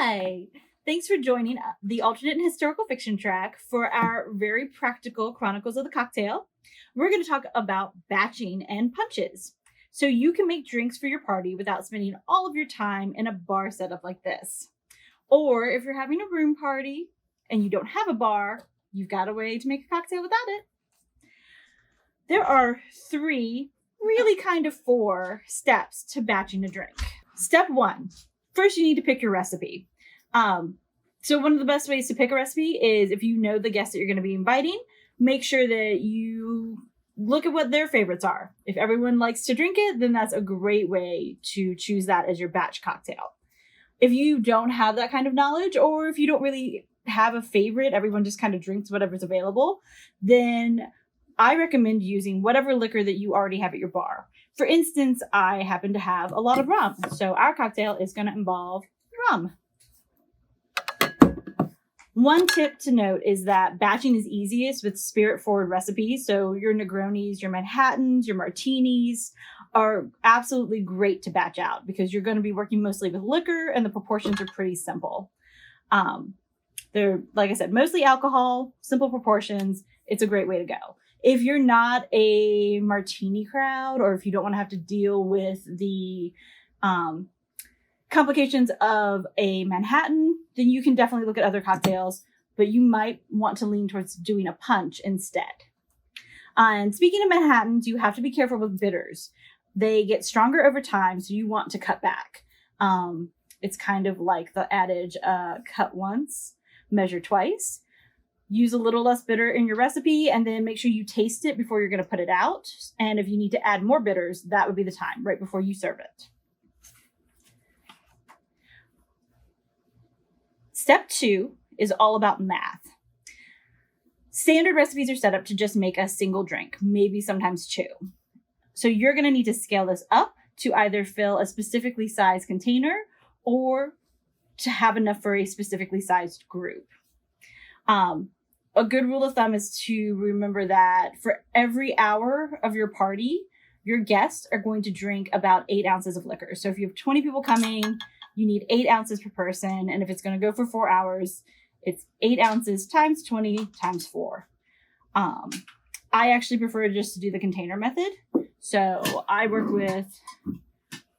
Hi! Thanks for joining the alternate and historical fiction track for our very practical Chronicles of the Cocktail. We're going to talk about batching and punches. So you can make drinks for your party without spending all of your time in a bar setup like this. Or if you're having a room party and you don't have a bar, you've got a way to make a cocktail without it. There are four steps to batching a drink. Step one. First, you need to pick your recipe. So one of the best ways to pick a recipe is if you know the guests that you're going to be inviting, make sure that you look at what their favorites are. If everyone likes to drink it, then that's a great way to choose that as your batch cocktail. If you don't have that kind of knowledge, or if you don't really have a favorite, everyone just kind of drinks whatever's available, then I recommend using whatever liquor that you already have at your bar. For instance, I happen to have a lot of rum, so our cocktail is going to involve rum. One tip to note is that batching is easiest with spirit-forward recipes. So your Negronis, your Manhattans, your Martinis are absolutely great to batch out because you're going to be working mostly with liquor and the proportions are pretty simple. They're, like I said, mostly alcohol, simple proportions. It's a great way to go. If you're not a martini crowd, or if you don't want to have to deal with the complications of a Manhattan, then you can definitely look at other cocktails, but you might want to lean towards doing a punch instead. And speaking of Manhattans, you have to be careful with bitters. They get stronger over time, so you want to cut back. It's kind of like the adage, cut once, measure twice. Use a little less bitter in your recipe, and then make sure you taste it before you're going to put it out. And if you need to add more bitters, that would be the time, right before you serve it. Step two is all about math. Standard recipes are set up to just make a single drink, maybe sometimes two. So you're going to need to scale this up to either fill a specifically sized container or to have enough for a specifically sized group. A good rule of thumb is to remember that for every hour of your party, your guests are going to drink about 8 ounces of liquor. So if you have 20 people coming, you need 8 ounces per person. And if it's going to go for 4 hours, it's 8 ounces times 20 times 4. I actually prefer just to do the container method. So I work with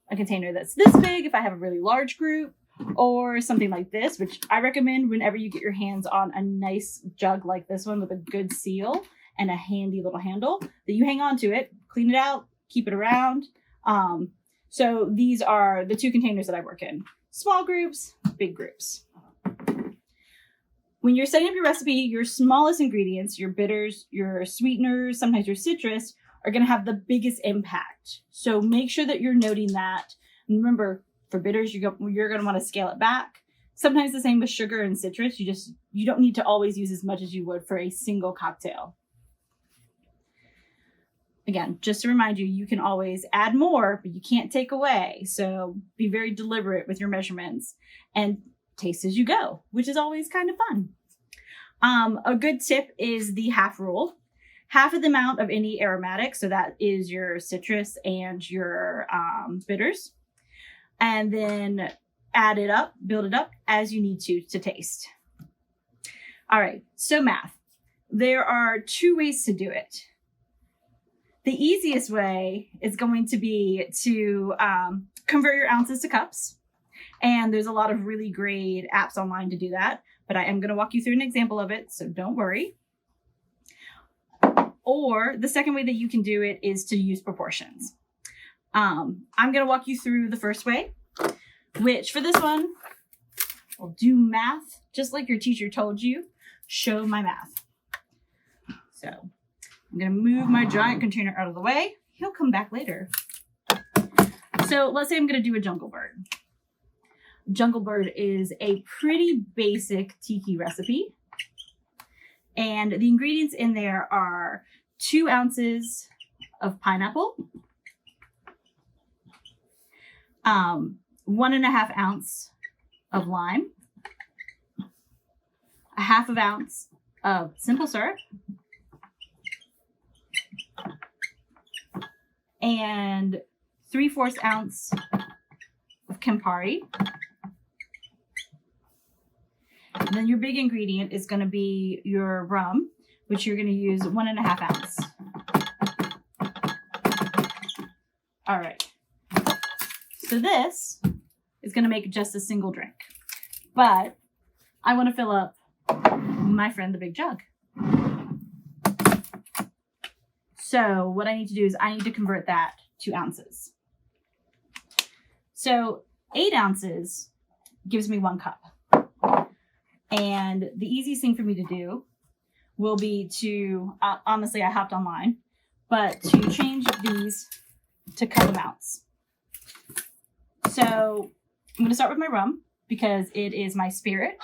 a container that's this big if I have a really large group, or something like this, which I recommend whenever you get your hands on a nice jug like this one with a good seal and a handy little handle, that you hang on to it, clean it out, keep it around. So these are the two containers that I work in. Small groups, big groups. When you're setting up your recipe, your smallest ingredients, your bitters, your sweeteners, sometimes your citrus, are going to have the biggest impact. So make sure that you're noting that. And remember, for bitters, you're going to want to scale it back. Sometimes the same with sugar and citrus. You don't need to always use as much as you would for a single cocktail. Again, just to remind you, you can always add more, but you can't take away. So be very deliberate with your measurements and taste as you go, which is always kind of fun. A good tip is the half rule. Half of the amount of any aromatic, so that is your citrus and your bitters. And then add it up, build it up as you need to taste. All right, so math. There are 2 ways to do it. The easiest way is going to be to convert your ounces to cups. And there's a lot of really great apps online to do that, but I am going to walk you through an example of it, so don't worry. Or the second way that you can do it is to use proportions. I'm going to walk you through the first way, which for this one, we'll do math just like your teacher told you. Show my math. So I'm going to move my giant container out of the way. He'll come back later. So let's say I'm going to do a jungle bird. Jungle bird is a pretty basic tiki recipe. And the ingredients in there are 2 ounces of pineapple, 1.5 ounce of lime, a 1/2 ounce of simple syrup, and 3/4 ounce of Campari, And then your big ingredient is going to be your rum, which you're going to use 1.5 ounce. All right. So this is going to make just a single drink, but I want to fill up my friend the big jug. So what I need to do is I need to convert that to ounces. So 8 ounces gives me 1 cup. And the easiest thing for me to do will be to, honestly, I hopped online, but to change these to cup amounts. So I'm going to start with my rum because it is my spirit.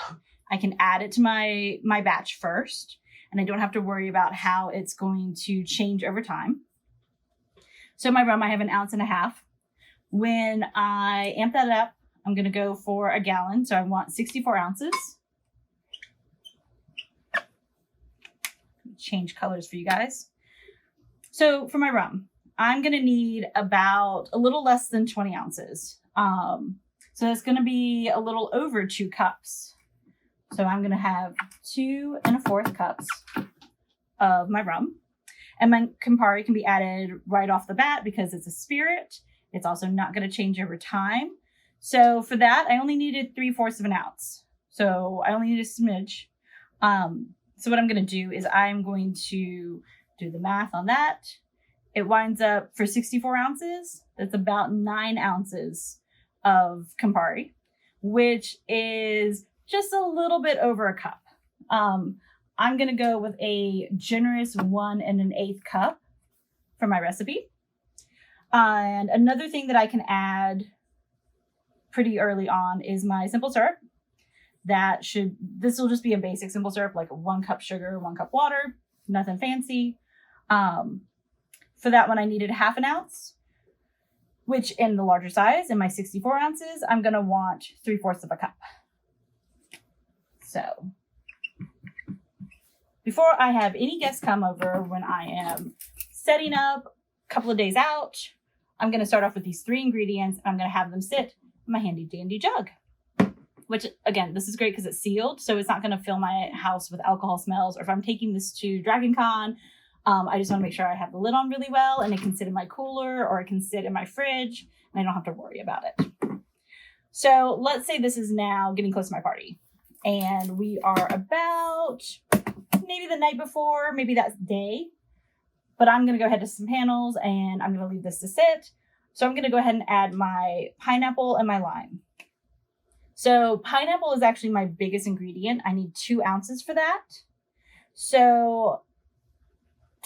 I can add it to my batch first, and I don't have to worry about how it's going to change over time. So my rum, I have 1.5 ounces. When I amp that up, I'm going to go for a gallon. So I want 64 ounces. Change colors for you guys. So for my rum, I'm going to need about a little less than 20 ounces. So it's going to be a little over 2 cups. So I'm going to have 2 1/4 cups of my rum. And my Campari can be added right off the bat because it's a spirit. It's also not going to change over time. So for that, I only needed 3/4 ounce. So I only need a smidge. So what I'm going to do is I'm going to do the math on that. It winds up for 64 ounces. That's about 9 ounces of Campari, which is just a little bit over a cup. I'm going to go with a generous 1 1/8 cup for my recipe. And another thing that I can add pretty early on is my simple syrup. This will just be a basic simple syrup, like 1 cup sugar, 1 cup water, nothing fancy. For that one, I needed 1/2 ounce, which in the larger size, in my 64 ounces, I'm going to want 3/4 cup. So before I have any guests come over, when I am setting up a couple of days out, I'm going to start off with these 3 ingredients. I'm going to have them sit in my handy dandy jug, which again, this is great because it's sealed. So it's not going to fill my house with alcohol smells. Or if I'm taking this to Dragon Con, I just want to make sure I have the lid on really well and it can sit in my cooler or it can sit in my fridge and I don't have to worry about it. So let's say this is now getting close to my party and we are about maybe the night before, maybe that day, but I'm going to go ahead to some panels and I'm going to leave this to sit. So I'm going to go ahead and add my pineapple and my lime. So pineapple is actually my biggest ingredient. I need 2 ounces for that. So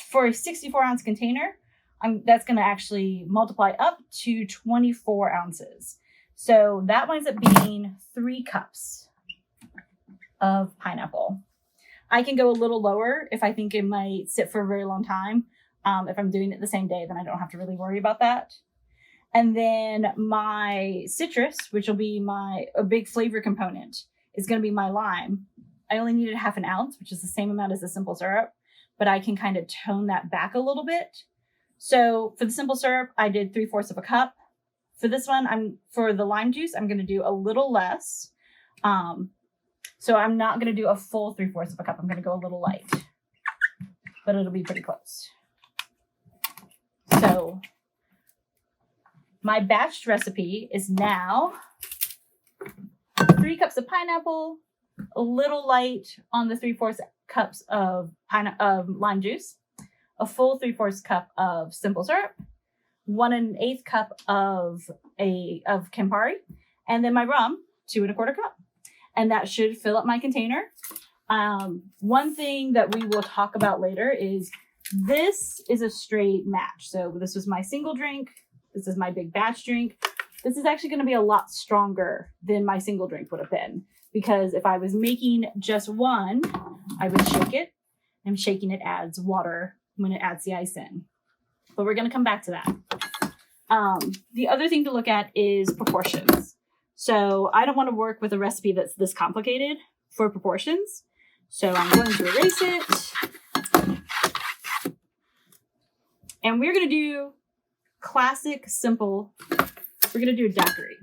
for a 64 ounce container, that's going to actually multiply up to 24 ounces. So that winds up being 3 cups of pineapple. I can go a little lower if I think it might sit for a very long time. If I'm doing it the same day, then I don't have to really worry about that. And then my citrus, which will be a big flavor component, is going to be my lime. I only needed 1/2 ounce, which is the same amount as the simple syrup, but I can kind of tone that back a little bit. So for the simple syrup, I did 3/4 cup. For this one, for the lime juice, I'm going to do a little less. So I'm not going to do a full 3/4 cup. I'm going to go a little light, but it'll be pretty close. So my batched recipe is now 3 cups of pineapple, a little light on the 3/4 cups of lime juice, a full 3/4 cup of simple syrup, 1 1/8 cup of Campari, and then my rum, 2 1/4 cup. And that should fill up my container. One thing that we will talk about later is this is a straight match. So this was my single drink. This is my big batch drink. This is actually going to be a lot stronger than my single drink would have been. Because if I was making just one, I would shake it. And shaking it adds water when it adds the ice in. But we're going to come back to that. The other thing to look at is proportions. So I don't want to work with a recipe that's this complicated for proportions. So I'm going to erase it. And we're going to do classic, simple. We're going to do a daiquiri.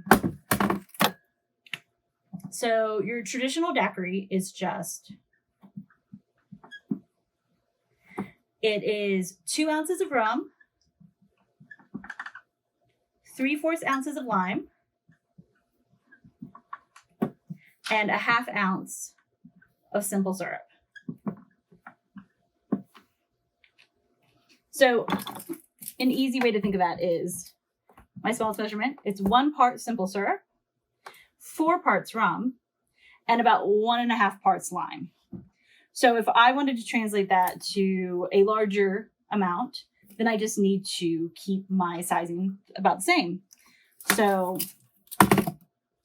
So your traditional daiquiri is it is 2 ounces of rum, 3/4 ounces of lime, and a 1/2 ounce of simple syrup. So an easy way to think of that is my smallest measurement. It's 1 part simple syrup, 4 parts rum, and about 1.5 parts lime. So if I wanted to translate that to a larger amount, then I just need to keep my sizing about the same. So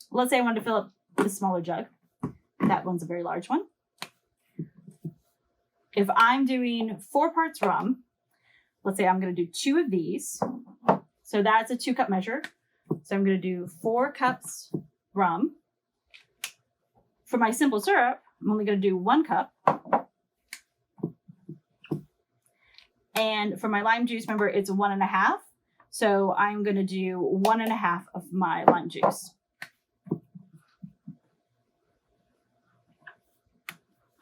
let's say I wanted to fill up the smaller jug. That one's a very large one. If I'm doing 4 parts rum, let's say I'm going to do 2 of these. So that's a 2-cup measure. So I'm going to do 4 cups rum. For my simple syrup, I'm only going to do 1 cup. And for my lime juice, remember, it's 1.5. So I'm going to do 1.5 of my lime juice.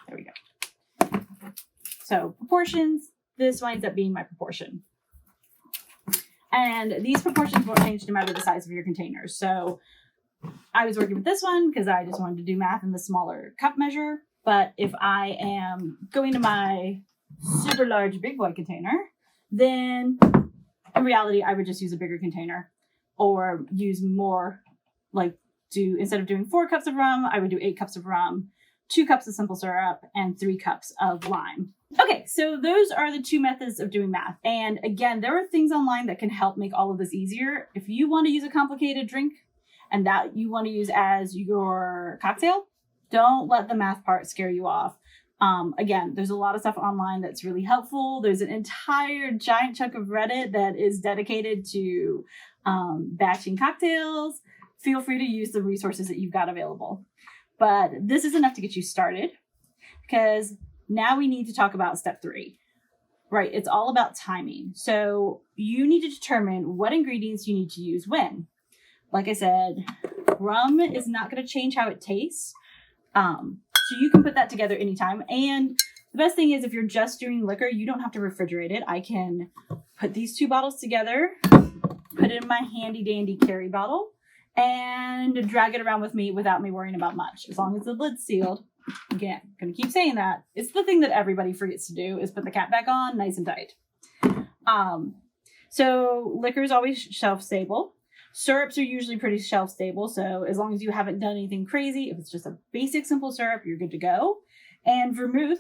There we go. So proportions, this winds up being my proportion. And these proportions won't change no matter the size of your containers. So I was working with this one because I just wanted to do math in the smaller cup measure. But if I am going to my super large big boy container, then in reality, I would just use a bigger container or use more, like instead of doing 4 cups of rum, I would do 8 cups of rum, 2 cups of simple syrup, and 3 cups of lime. Okay, so those are the 2 methods of doing math. And again, there are things online that can help make all of this easier. If you want to use a complicated drink and that you want to use as your cocktail, don't let the math part scare you off. Again, there's a lot of stuff online that's really helpful. There's an entire giant chunk of Reddit that is dedicated to batching cocktails. Feel free to use the resources that you've got available. But this is enough to get you started, because now we need to talk about step 3. Right, it's all about timing. So you need to determine what ingredients you need to use when. Like I said, rum is not going to change how it tastes. So you can put that together anytime. And the best thing is, if you're just doing liquor, you don't have to refrigerate it. I can put these 2 bottles together, put it in my handy dandy carry bottle, and drag it around with me without me worrying about much. As long as the lid's sealed. Again, I'm going to keep saying that. It's the thing that everybody forgets to do, is put the cap back on nice and tight. So liquor is always shelf stable. Syrups are usually pretty shelf stable, so as long as you haven't done anything crazy, if it's just a basic simple syrup, you're good to go. And vermouth,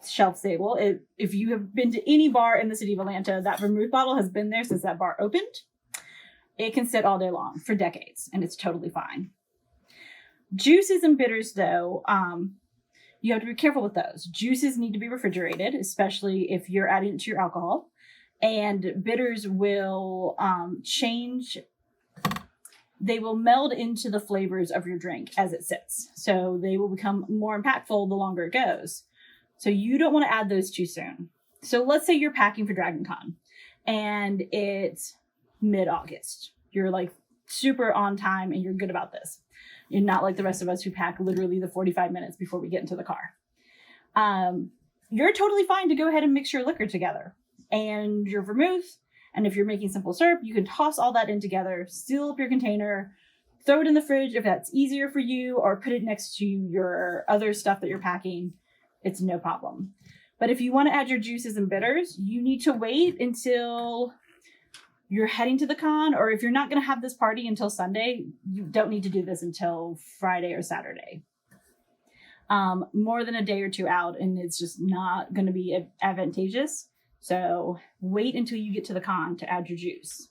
shelf stable. If you have been to any bar in the city of Atlanta, that vermouth bottle has been there since that bar opened. It can sit all day long for decades, and it's totally fine. Juices and bitters, though, you have to be careful with those. Juices need to be refrigerated, especially if you're adding it to your alcohol. And bitters will change. They will meld into the flavors of your drink as it sits. So they will become more impactful the longer it goes. So you don't want to add those too soon. So let's say you're packing for Dragon Con and it's mid-August. You're like super on time and you're good about this. You're not like the rest of us who pack literally the 45 minutes before we get into the car. You're totally fine to go ahead and mix your liquor together and your vermouth. And if you're making simple syrup, you can toss all that in together, seal up your container, throw it in the fridge if that's easier for you, or put it next to your other stuff that you're packing. It's no problem. But if you want to add your juices and bitters, you need to wait until you're heading to the con, or if you're not going to have this party until Sunday, you don't need to do this until Friday or Saturday. More than a day or 2 out, and it's just not going to be advantageous. So wait until you get to the con to add your juice.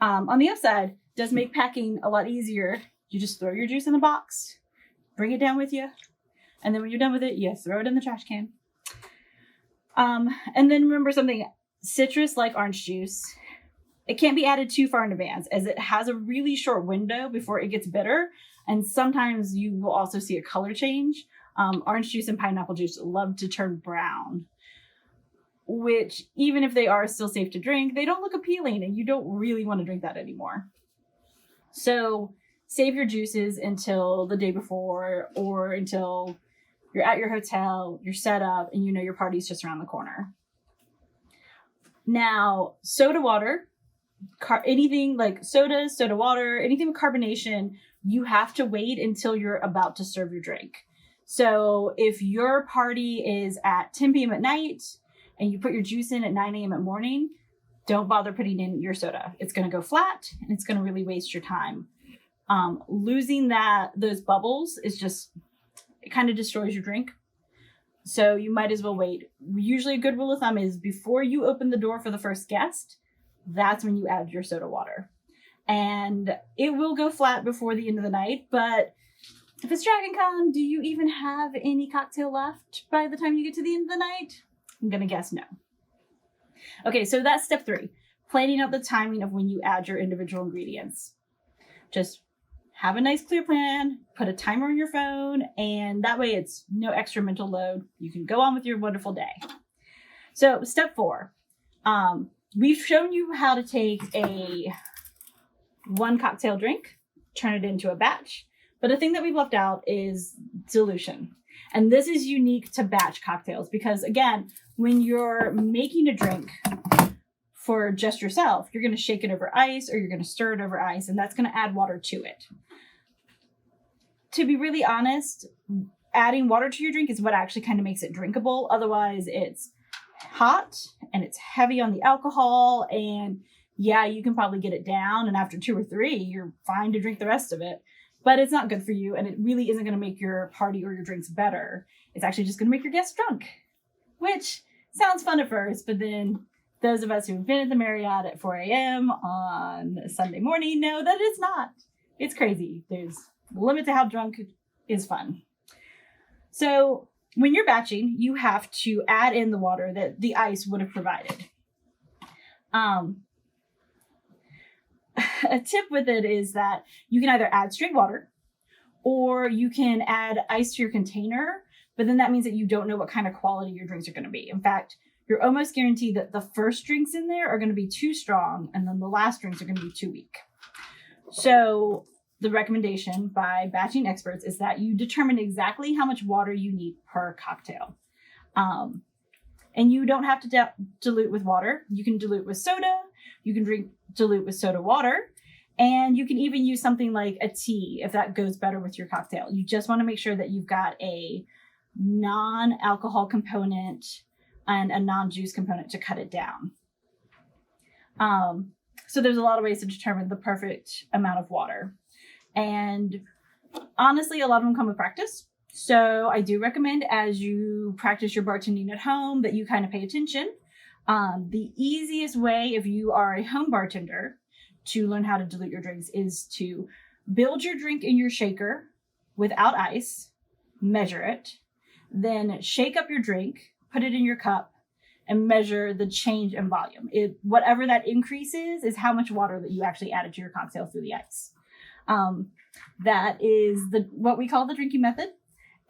On the upside, does make packing a lot easier. You just throw your juice in a box, bring it down with you, and then when you're done with it, you throw it in the trash can. And then remember something, citrus like orange juice, it can't be added too far in advance, as it has a really short window before it gets bitter. And sometimes you will also see a color change. Orange juice and pineapple juice love to turn brown, which even if they are still safe to drink, they don't look appealing and you don't really want to drink that anymore. So save your juices until the day before or until you're at your hotel, you're set up, and you know your party's just around the corner. Now, soda water, anything like sodas, soda water, anything with carbonation, you have to wait until you're about to serve your drink. So if your party is at 10 p.m. at night and you put your juice in at 9 a.m. at morning, don't bother putting in your soda. It's going to go flat and it's going to really waste your time. Losing those bubbles is just, it kind of destroys your drink. So you might as well wait. Usually a good rule of thumb is before you open the door for the first guest, that's when you add your soda water. And it will go flat before the end of the night, but if it's Dragon Con, do you even have any cocktail left by the time you get to the end of the night? I'm going to guess no. Okay, so that's step 3, planning out the timing of when you add your individual ingredients. Just have a nice clear plan, put a timer on your phone, and that way it's no extra mental load. You can go on with your wonderful day. So step 4, we've shown you how to take a 1 cocktail drink, turn it into a batch, but a thing that we've left out is dilution. And this is unique to batch cocktails because, again, when you're making a drink for just yourself, you're going to shake it over ice or you're going to stir it over ice, and that's going to add water to it. To be really honest, adding water to your drink is what actually kind of makes it drinkable. Otherwise, it's hot and it's heavy on the alcohol, and yeah, you can probably get it down, and after 2 or 3, you're fine to drink the rest of it. But it's not good for you, and it really isn't going to make your party or your drinks better. It's actually just going to make your guests drunk, which sounds fun at first, but then those of us who've been at the Marriott at 4 a.m. on a Sunday morning know that it's not. It's crazy. There's a limit to how drunk is fun. So when you're batching, you have to add in the water that the ice would have provided. A tip with it is that you can either add straight water or you can add ice to your container, but then that means that you don't know what kind of quality your drinks are going to be. In fact, you're almost guaranteed that the first drinks in there are going to be too strong, and then the last drinks are going to be too weak. So the recommendation by batching experts is that you determine exactly how much water you need per cocktail. And you don't have to dilute with water. You can dilute with soda. You can dilute with soda water. And you can even use something like a tea if that goes better with your cocktail. You just want to make sure that you've got a non-alcohol component and a non-juice component to cut it down. So there's a lot of ways to determine the perfect amount of water. And honestly, a lot of them come with practice. So I do recommend as you practice your bartending at home that you kind of pay attention. The easiest way, if you are a home bartender, to learn how to dilute your drinks is to build your drink in your shaker without ice, measure it, then shake up your drink, put it in your cup, and measure the change in volume. Whatever that increase is how much water that you actually added to your cocktail through the ice. That is what we call the drinking method.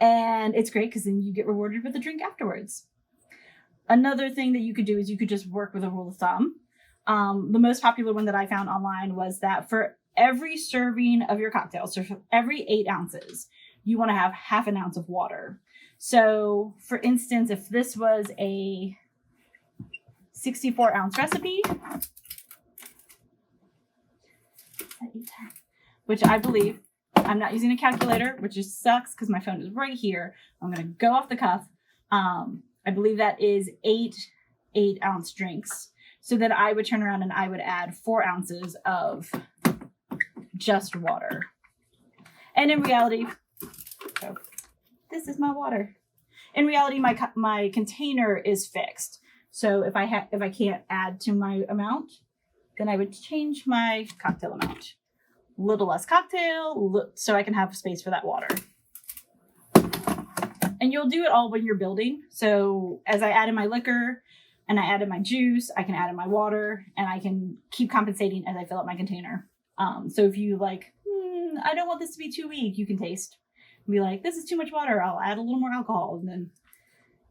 And it's great because then you get rewarded with a drink afterwards. Another thing that you could do is you could just work with a rule of thumb. The most popular one that I found online was that for every serving of your cocktail, so for every 8 ounces, you want to have half an ounce of water. So for instance, if this was a 64-ounce recipe, which I believe, I'm not using a calculator, which just sucks because my phone is right here. I'm going to go off the cuff. I believe that is 8 8-ounce drinks. So then I would turn around and I would add 4 ounces of just water. And in reality, so this is my water. In reality, my container is fixed. So if I can't add to my amount, then I would change my cocktail amount. A little less cocktail, so I can have space for that water. And you'll do it all when you're building. So as I add in my liquor and I add in my juice, I can add in my water, and I can keep compensating as I fill up my container. So if you like, I don't want this to be too weak, you can taste. Be like, this is too much water, I'll add a little more alcohol, and then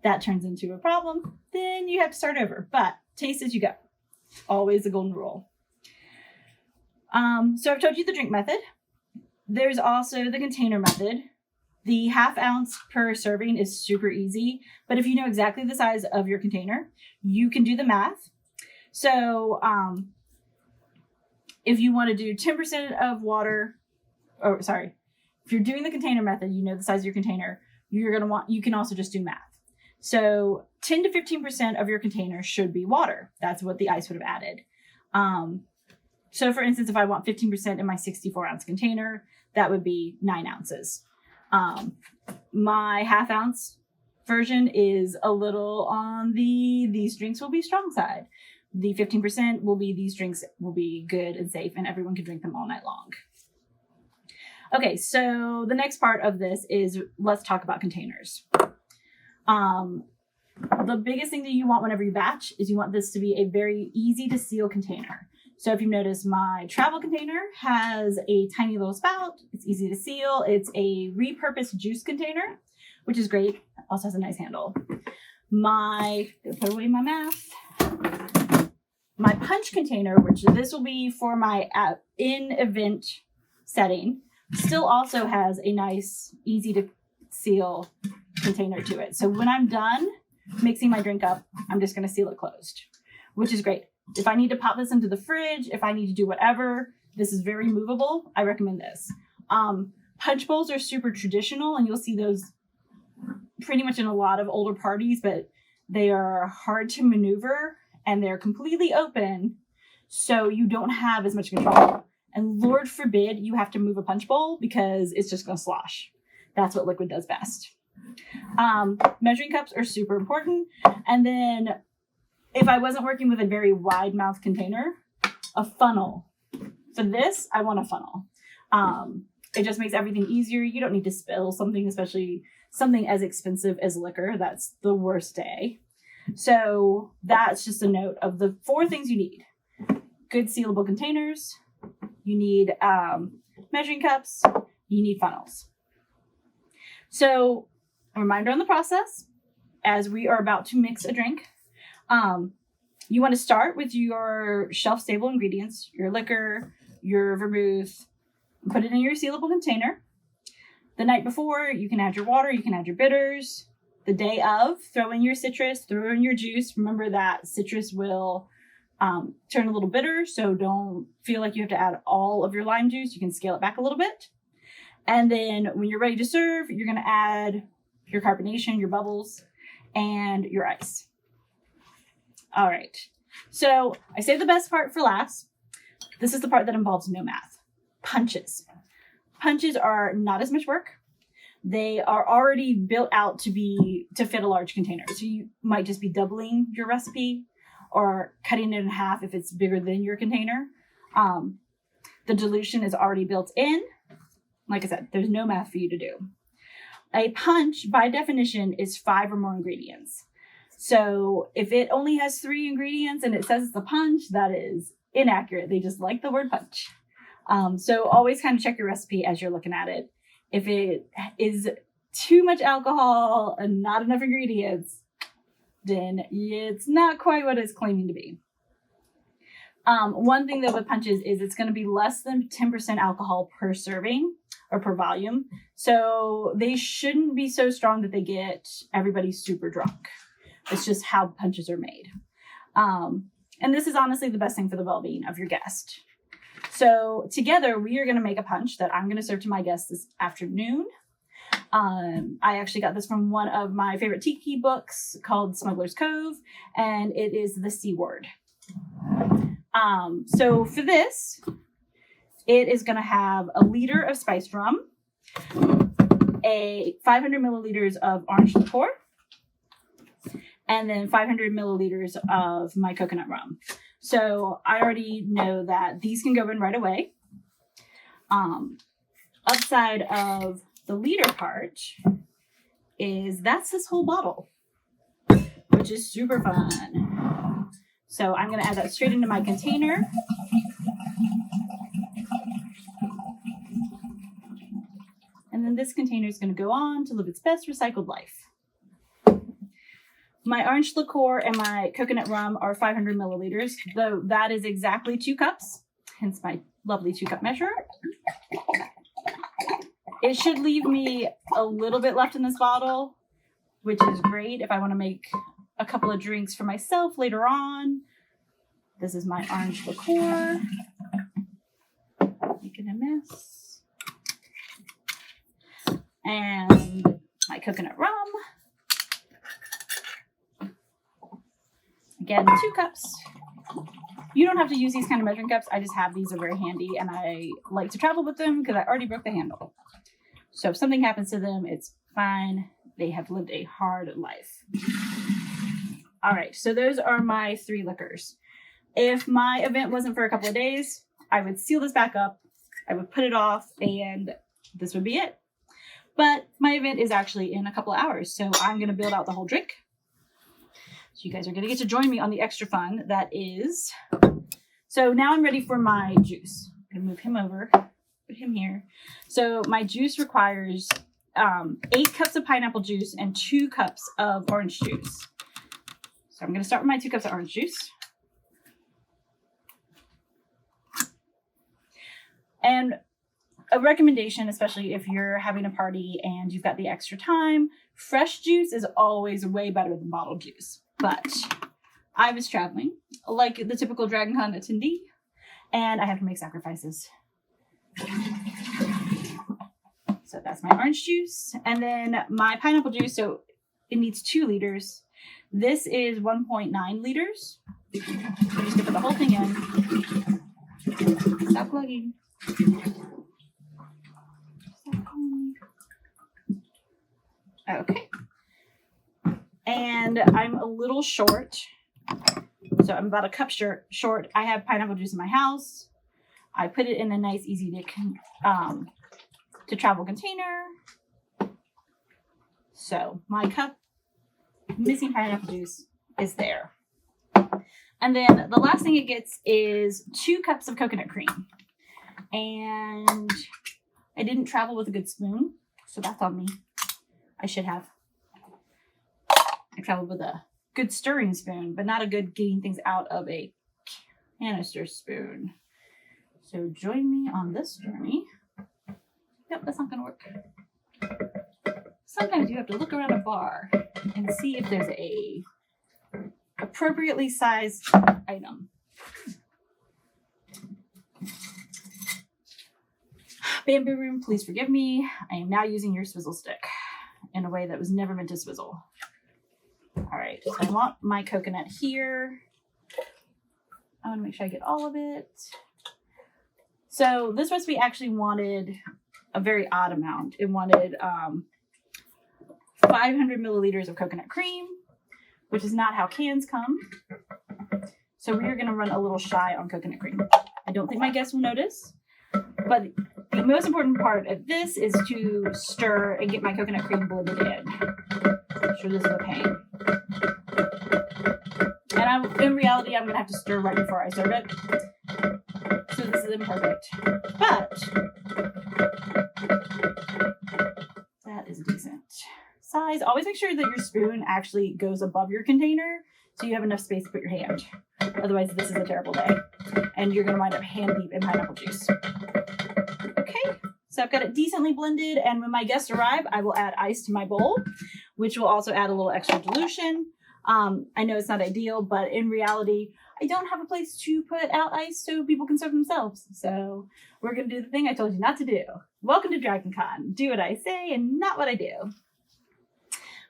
that turns into a problem. Then you have to start over. But taste as you go. Always the golden rule. So I've told you the drink method. There's also the container method. The 1/2 ounce per serving is super easy, but if you know exactly the size of your container, you can do the math. So if you want to do 10% of water, if you're doing the container method, you know the size of your container, you can also just do math. So 10 to 15% of your container should be water. That's what the ice would have added. So for instance, if I want 15% in my 64 ounce container, that would be 9 ounces. My 1/2 ounce version is a little on these drinks will be strong side. The 15% will be these drinks will be good and safe and everyone can drink them all night long. Okay, so the next part of this is let's talk about containers. The biggest thing that you want whenever you batch is you want this to be a very easy to seal container. So if you notice, my travel container has a tiny little spout. It's easy to seal. It's a repurposed juice container, which is great. It also has a nice handle. Put away my math. My punch container, which this will be for my in-event setting, still also has a nice, easy to seal container to it. So when I'm done mixing my drink up, I'm just going to seal it closed, which is great. If I need to pop this into the fridge, if I need to do whatever, this is very movable. I recommend this. Punch bowls are super traditional, and you'll see those pretty much in a lot of older parties, but they are hard to maneuver, and they're completely open, so you don't have as much control. And Lord forbid you have to move a punch bowl because it's just going to slosh. That's what liquid does best. Measuring cups are super important. And then if I wasn't working with a very wide mouth container, a funnel. For this, I want a funnel. It just makes everything easier. You don't need to spill something, especially something as expensive as liquor. That's the worst day. So that's just a note of the 4 things you need. Good sealable containers. You need measuring cups. You need funnels. So a reminder on the process, as we are about to mix a drink, you want to start with your shelf-stable ingredients, your liquor, your vermouth, put it in your sealable container. The night before, you can add your water, you can add your bitters. The day of, throw in your citrus, throw in your juice. Remember that citrus will turn a little bitter, so don't feel like you have to add all of your lime juice. You can scale it back a little bit. And then when you're ready to serve, you're going to add your carbonation, your bubbles, and your ice. All right. So I saved the best part for last. This is the part that involves no math. Punches. Punches are not as much work. They are already built out to fit a large container. So you might just be doubling your recipe or cutting it in half if it's bigger than your container. The dilution is already built in. Like I said, there's no math for you to do. A punch, by definition, is 5 or more ingredients. So if it only has 3 ingredients and it says it's a punch, that is inaccurate. They just like the word punch. So always kind of check your recipe as you're looking at it. If it is too much alcohol and not enough ingredients, then it's not quite what it's claiming to be. One thing though with punches is it's going to be less than 10% alcohol per serving or per volume. So they shouldn't be so strong that they get everybody super drunk. It's just how punches are made. And this is honestly the best thing for the well-being of your guest. So together we are going to make a punch that I'm going to serve to my guests this afternoon. I actually got this from one of my favorite tiki books called Smuggler's Cove, and it is the C Word. So for this, it is going to have a liter of spiced rum, a 500 milliliters of orange liqueur, and then 500 milliliters of my coconut rum. So I already know that these can go in right away. Upside of the liter part is that's this whole bottle, which is super fun. So I'm going to add that straight into my container. And then this container is going to go on to live its best recycled life. My orange liqueur and my coconut rum are 500 milliliters, though that is exactly 2 cups, hence my lovely 2-cup measure. It should leave me a little bit left in this bottle, which is great if I want to make a couple of drinks for myself later on. This is my orange liqueur. Making a mess. And my coconut rum. Again, 2 cups. You don't have to use these kind of measuring cups. I just have these. They're very handy, and I like to travel with them because I already broke the handle. So if something happens to them, it's fine. They have lived a hard life. All right, so those are my 3 liquors. If my event wasn't for a couple of days, I would seal this back up. I would put it off, and this would be it. But my event is actually in a couple of hours, so I'm going to build out the whole drink. So you guys are going to get to join me on the extra fun that is. So now I'm ready for my juice. I'm going to move him over, put him here. So my juice requires 8 cups of pineapple juice and 2 cups of orange juice. So I'm going to start with my 2 cups of orange juice. And a recommendation, especially if you're having a party and you've got the extra time, fresh juice is always way better than bottled juice. But I was traveling like the typical Dragon Con attendee, and I have to make sacrifices. So that's my orange juice. And then my pineapple juice, so it needs 2 liters. This is 1.9 liters. I'm just gonna put the whole thing in. Stop plugging. Okay. And I'm a little short. So I'm about a cup short. I have pineapple juice in my house. I put it in a nice, easy to travel container. So my cup missing pineapple juice is there. And then the last thing it gets is 2 cups of coconut cream. And I didn't travel with a good spoon, so that's on me. I should have. I traveled with a good stirring spoon, but not a good getting things out of a canister spoon. So join me on this journey. Yep, that's not going to work. Sometimes you have to look around a bar and see if there's a appropriately sized item. Bamboo Room, please forgive me. I am now using your swizzle stick in a way that was never meant to swizzle. All right, so I want my coconut here. I want to make sure I get all of it. So this recipe actually wanted a very odd amount. It wanted 500 milliliters of coconut cream, which is not how cans come. So we are going to run a little shy on coconut cream. I don't think my guests will notice, but the most important part of this is to stir and get my coconut cream blended in. I'm sure this is a pain. And in reality, I'm going to have to stir right before I serve it. So this is imperfect. But that is decent size. Always make sure that your spoon actually goes above your container so you have enough space to put your hand. Otherwise, this is a terrible day. And you're going to wind up hand deep in pineapple juice. Okay, so I've got it decently blended. And when my guests arrive, I will add ice to my bowl, which will also add a little extra dilution. I know it's not ideal, but in reality, I don't have a place to put out ice so people can serve themselves. So we're going to do the thing I told you not to do. Welcome to Dragon Con. Do what I say and not what I do.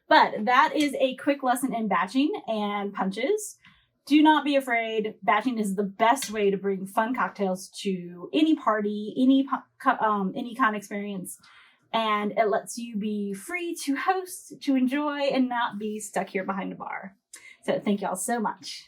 But that is a quick lesson in batching and punches. Do not be afraid. Batching is the best way to bring fun cocktails to any party, any con experience. And it lets you be free to host, to enjoy, and not be stuck here behind a bar. So thank y'all so much.